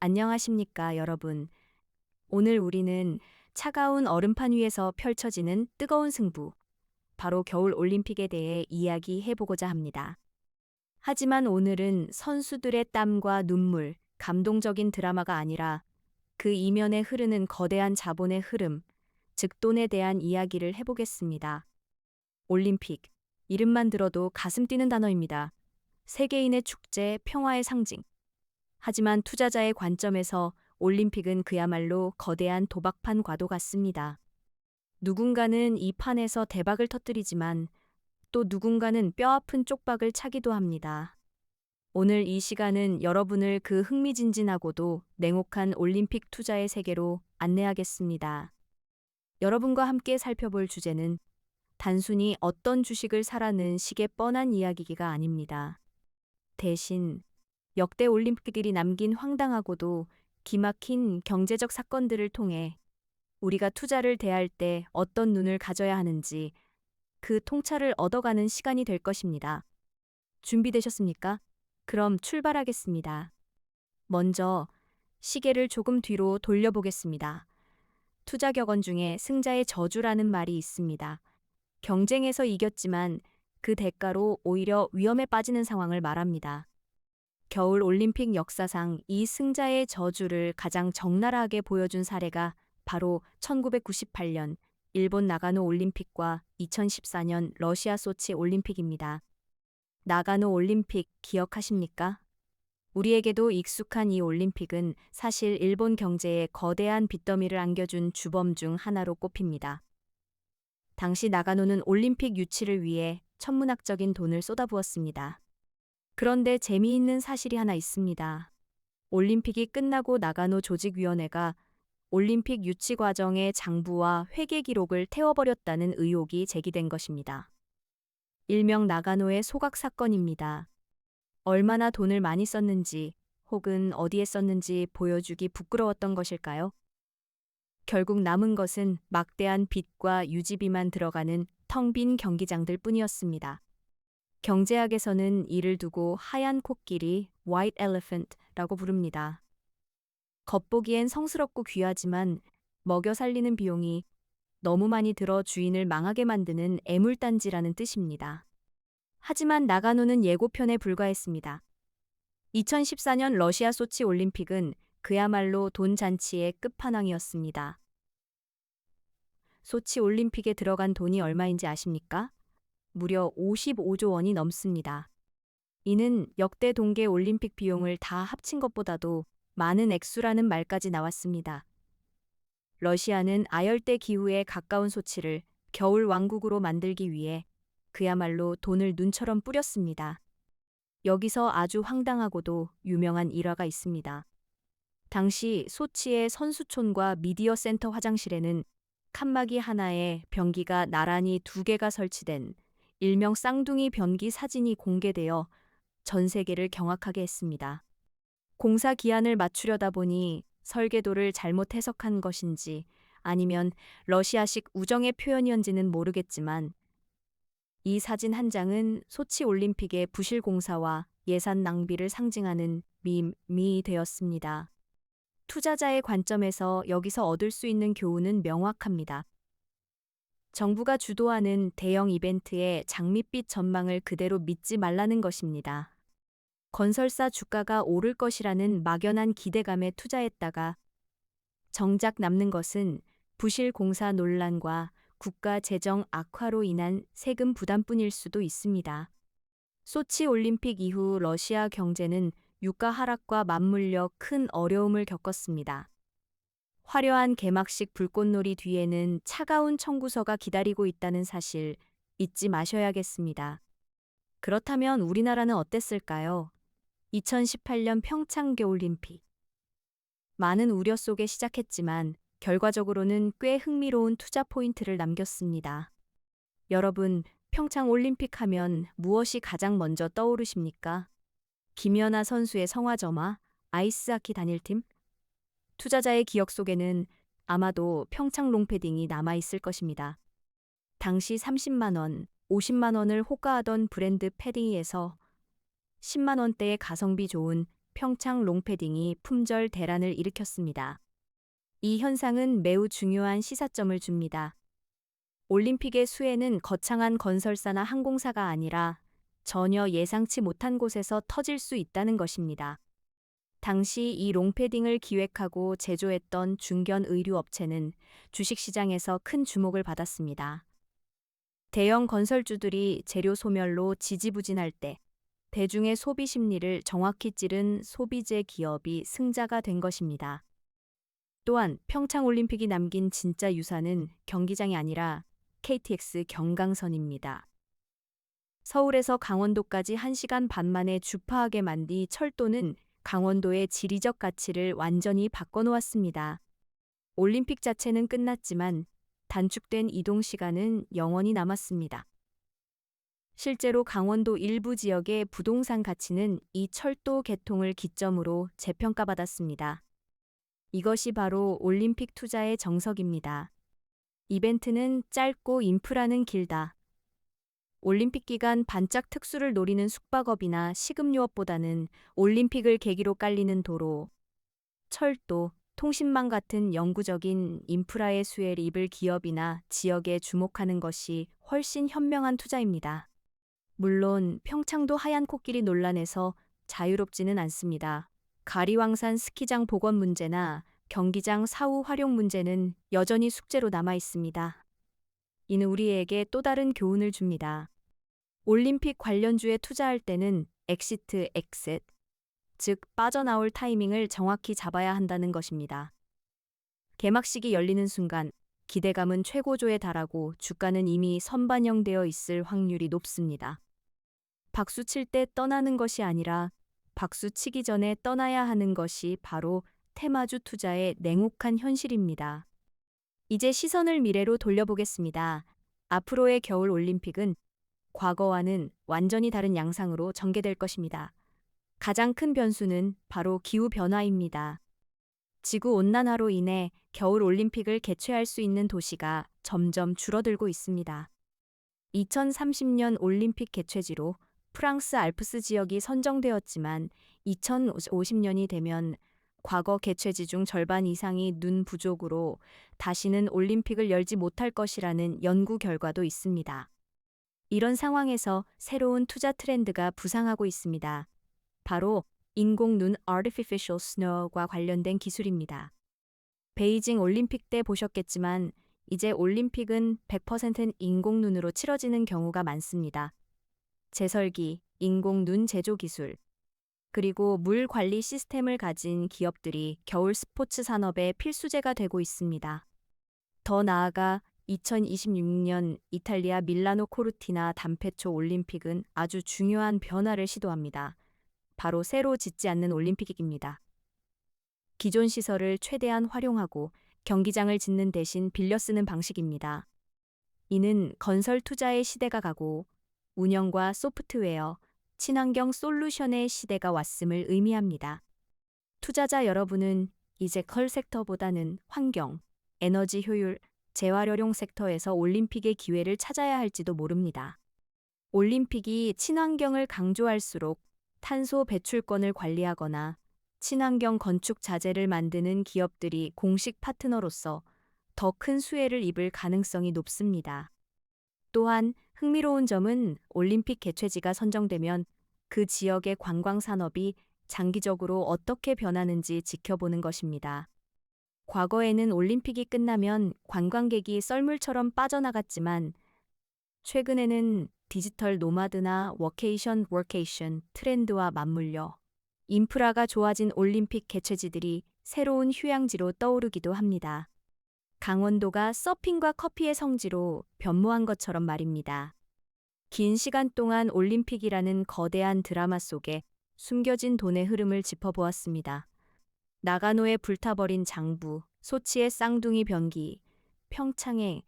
안녕하십니까, 여러분. 오늘 우리는 차가운 얼음판 위에서 펼쳐지는 뜨거운 승부, 바로 겨울 올림픽에 대해 이야기해 보고자 합니다. 하지만 오늘은 선수들의 땀과 눈물, 감동적인 드라마가 아니라 그 이면에 흐르는 거대한 자본의 흐름, 즉 돈에 대한 이야기를 해보겠습니다. 올림픽, 이름만 들어도 가슴 뛰는 단어입니다. 세계인의 축제, 평화의 상징. 하지만 투자자의 관점에서 올림픽은 그야말로 거대한 도박판과도 같습니다. 누군가는 이 판에서 대박을 터뜨리지만 또 누군가는 뼈아픈 쪽박을 차기도 합니다. 오늘 이 시간은 여러분을 그 흥미진진하고도 냉혹한 올림픽 투자의 세계로 안내하겠습니다. 여러분과 함께 살펴볼 주제는 단순히 어떤 주식을 사라는 식의 뻔한 이야기가 아닙니다. 대신 역대 올림픽들이 남긴 황당하고도 기막힌 경제적 사건들을 통해 우리가 투자를 대할 때 어떤 눈을 가져야 하는지 그 통찰을 얻어가는 시간이 될 것입니다. 준비되셨습니까? 그럼 출발하겠습니다. 먼저 시계를 조금 뒤로 돌려보겠습니다. 투자 격언 중에 승자의 저주라는 말이 있습니다. 경쟁에서 이겼지만 그 대가로 오히려 위험에 빠지는 상황을 말합니다. 겨울 올림픽 역사상 이 승자의 저주를 가장 적나라하게 보여준 사례가 바로 1998년 일본 나가노 올림픽과 2014년 러시아 소치 올림픽입니다. 나가노 올림픽 기억하십니까? 우리에게도 익숙한 이 올림픽은 사실 일본 경제에 거대한 빚더미를 안겨준 주범 중 하나로 꼽힙니다. 당시 나가노는 올림픽 유치를 위해 천문학적인 돈을 쏟아부었습니다. 그런데 재미있는 사실이 하나 있습니다. 올림픽이 끝나고 나가노 조직위원회가 올림픽 유치 과정의 장부와 회계 기록을 태워버렸다는 의혹이 제기된 것입니다. 일명 나가노의 소각 사건입니다. 얼마나 돈을 많이 썼는지 혹은 어디에 썼는지 보여주기 부끄러웠던 것일까요? 결국 남은 것은 막대한 빚과 유지비만 들어가는 텅 빈 경기장들 뿐이었습니다. 경제학에서는 이를 두고 하얀 코끼리 (white elephant라고 부릅니다. 겉보기엔 성스럽고 귀하지만 먹여 살리는 비용이 너무 많이 들어 주인을 망하게 만드는 애물단지라는 뜻입니다. 하지만 나가노는 예고편에 불과했습니다. 2014년 러시아 소치 올림픽은 그야말로 돈 잔치의 끝판왕이었습니다. 소치 올림픽에 들어간 돈이 얼마인지 아십니까? 무려 55조 원이 넘습니다. 이는 역대 동계 올림픽 비용을 다 합친 것보다도 많은 액수라는 말까지 나왔습니다. 러시아는 아열대 기후에 가까운 소치를 겨울 왕국으로 만들기 위해 그야말로 돈을 눈처럼 뿌렸습니다. 여기서 아주 황당하고도 유명한 일화가 있습니다. 당시 소치의 선수촌과 미디어 센터 화장실에는 칸막이 하나에 변기가 나란히 2개가 설치된 일명 쌍둥이 변기 사진이 공개되어 전 세계를 경악하게 했습니다. 공사 기한을 맞추려다 보니 설계도를 잘못 해석한 것인지 아니면 러시아식 우정의 표현이었는지는 모르겠지만 이 사진 한 장은 소치 올림픽의 부실 공사와 예산 낭비를 상징하는 밈이 되었습니다. 투자자의 관점에서 여기서 얻을 수 있는 교훈은 명확합니다. 정부가 주도하는 대형 이벤트의 장밋빛 전망을 그대로 믿지 말라는 것입니다. 건설사 주가가 오를 것이라는 막연한 기대감에 투자했다가 정작 남는 것은 부실 공사 논란과 국가 재정 악화로 인한 세금 부담뿐일 수도 있습니다. 소치 올림픽 이후 러시아 경제는 유가 하락과 맞물려 큰 어려움을 겪었습니다. 화려한 개막식 불꽃놀이 뒤에는 차가운 청구서가 기다리고 있다는 사실 잊지 마셔야겠습니다. 그렇다면 우리나라는 어땠을까요? 2018년 평창올림픽. 많은 우려 속에 시작했지만 결과적으로는 꽤 흥미로운 투자 포인트를 남겼습니다. 여러분, 평창올림픽 하면 무엇이 가장 먼저 떠오르십니까? 김연아 선수의 성화점화, 아이스하키 단일팀? 투자자의 기억 속에는 아마도 평창 롱패딩이 남아있을 것입니다. 당시 30만 원, 50만 원을 호가하던 브랜드 패딩에서 10만 원대의 가성비 좋은 평창 롱패딩이 품절 대란을 일으켰습니다. 이 현상은 매우 중요한 시사점을 줍니다. 올림픽의 수혜는 거창한 건설사나 항공사가 아니라 전혀 예상치 못한 곳에서 터질 수 있다는 것입니다. 당시 이 롱패딩을 기획하고 제조했던 중견 의류 업체는 주식시장에서 큰 주목을 받았습니다. 대형 건설주들이 재료 소멸로 지지부진할 때 대중의 소비 심리를 정확히 찌른 소비재 기업이 승자가 된 것입니다. 또한 평창올림픽이 남긴 진짜 유산은 경기장이 아니라 KTX 경강선입니다. 서울에서 강원도까지 1시간 반 만에 주파하게 만든 철도는 강원도의 지리적 가치를 완전히 바꿔놓았습니다. 올림픽 자체는 끝났지만 단축된 이동 시간은 영원히 남았습니다. 실제로 강원도 일부 지역의 부동산 가치는 이 철도 개통을 기점으로 재평가받았습니다. 이것이 바로 올림픽 투자의 정석입니다. 이벤트는 짧고 인프라는 길다. 올림픽 기간 반짝 특수를 노리는 숙박업이나 식음료업보다는 올림픽을 계기로 깔리는 도로, 철도, 통신망 같은 영구적인 인프라의 수혜를 입을 기업이나 지역에 주목하는 것이 훨씬 현명한 투자입니다. 물론 평창도 하얀 코끼리 논란에서 자유롭지는 않습니다. 가리왕산 스키장 복원 문제나 경기장 사후 활용 문제는 여전히 숙제로 남아 있습니다. 이는 우리에게 또 다른 교훈을 줍니다. 올림픽 관련주에 투자할 때는 엑시트, 즉 빠져나올 타이밍을 정확히 잡아야 한다는 것입니다. 개막식이 열리는 순간 기대감은 최고조에 달하고 주가는 이미 선반영되어 있을 확률이 높습니다. 박수 칠 때 떠나는 것이 아니라 박수 치기 전에 떠나야 하는 것이 바로 테마주 투자의 냉혹한 현실입니다. 이제 시선을 미래로 돌려보겠습니다. 앞으로의 겨울 올림픽은 과거와는 완전히 다른 양상으로 전개될 것입니다. 가장 큰 변수는 바로 기후변화입니다. 지구온난화로 인해 겨울 올림픽을 개최할 수 있는 도시가 점점 줄어들고 있습니다. 2030년 올림픽 개최지로 프랑스 알프스 지역이 선정되었지만 2050년이 되면 과거 개최지 중 절반 이상이 눈 부족으로 다시는 올림픽을 열지 못할 것이라는 연구 결과도 있습니다. 이런 상황에서 새로운 투자 트렌드가 부상하고 있습니다. 바로 인공눈 Artificial Snow과 관련된 기술입니다. 베이징 올림픽 때 보셨겠지만 이제 올림픽은 100% 인공눈으로 치러지는 경우가 많습니다. 제설기, 인공눈 제조 기술, 그리고 물 관리 시스템을 가진 기업들이 겨울 스포츠 산업의 필수제가 되고 있습니다. 더 나아가 2026년 이탈리아 밀라노 코르티나 담페초 올림픽은 아주 중요한 변화를 시도합니다. 바로 새로 짓지 않는 올림픽입니다. 기존 시설을 최대한 활용하고 경기장을 짓는 대신 빌려 쓰는 방식입니다. 이는 건설 투자의 시대가 가고 운영과 소프트웨어, 친환경 솔루션의 시대가 왔음을 의미합니다. 투자자 여러분은 이제 컬 섹터보다는 환경, 에너지 효율, 재활용용 섹터에서 올림픽의 기회를 찾아야 할지도 모릅니다. 올림픽이 친환경을 강조할수록 탄소 배출권을 관리하거나 친환경 건축 자재를 만드는 기업들이 공식 파트너로서 더 큰 수혜를 입을 가능성이 높습니다. 또한 흥미로운 점은 올림픽 개최지가 선정되면 그 지역의 관광 산업이 장기적으로 어떻게 변하는지 지켜보는 것입니다. 과거에는 올림픽이 끝나면 관광객이 썰물처럼 빠져나갔지만 최근에는 디지털 노마드나 워케이션 트렌드와 맞물려 인프라가 좋아진 올림픽 개최지들이 새로운 휴양지로 떠오르기도 합니다. 강원도가 서핑과 커피의 성지로 변모한 것처럼 말입니다. 긴 시간 동안 올림픽이라는 거대한 드라마 속에 숨겨진 돈의 흐름을 짚어보았습니다. 나가노에 불타버린 장부, 소치의 쌍둥이 변기, 평창에,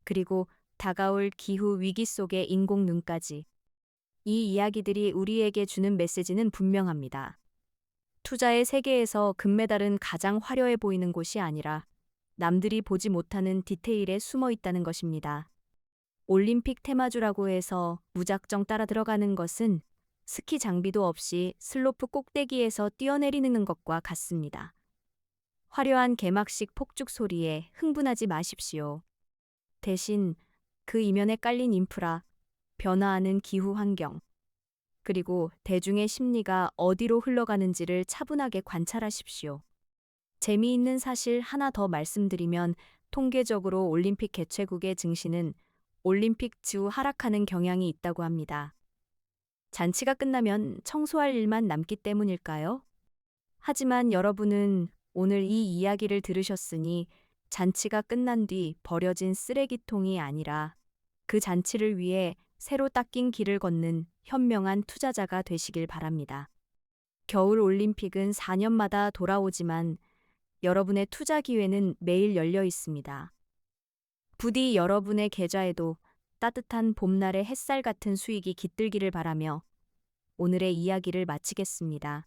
그리고 다가올 기후 위기 속의 인공눈까지. 이 이야기들이 우리에게 주는 메시지는 분명합니다. 투자의 세계에서 금메달은 가장 화려해 보이는 곳이 아니라 남들이 보지 못하는 디테일에 숨어 있다는 것입니다. 올림픽 테마주라고 해서 무작정 따라 들어가는 것은 스키 장비도 없이 슬로프 꼭대기에서 뛰어내리는 것과 같습니다. 화려한 개막식 폭죽 소리에 흥분하지 마십시오. 대신 그 이면에 깔린 인프라, 변화하는 기후 환경, 그리고 대중의 심리가 어디로 흘러가는지를 차분하게 관찰하십시오. 재미있는 사실 하나 더 말씀드리면 통계적으로 올림픽 개최국의 증시는 올림픽 즈후 하락하는 경향이 있다고 합니다. 잔치가 끝나면 청소할 일만 남기 때문일까요? 하지만 여러분은 오늘 이 이야기를 들으셨으니 잔치가 끝난 뒤 버려진 쓰레기통이 아니라 그 잔치를 위해 새로 닦인 길을 걷는 현명한 투자자가 되시길 바랍니다. 겨울 올림픽은 4년마다 돌아오지만 여러분의 투자 기회는 매일 열려 있습니다. 부디 여러분의 계좌에도 따뜻한 봄날의 햇살 같은 수익이 깃들기를 바라며 오늘의 이야기를 마치겠습니다.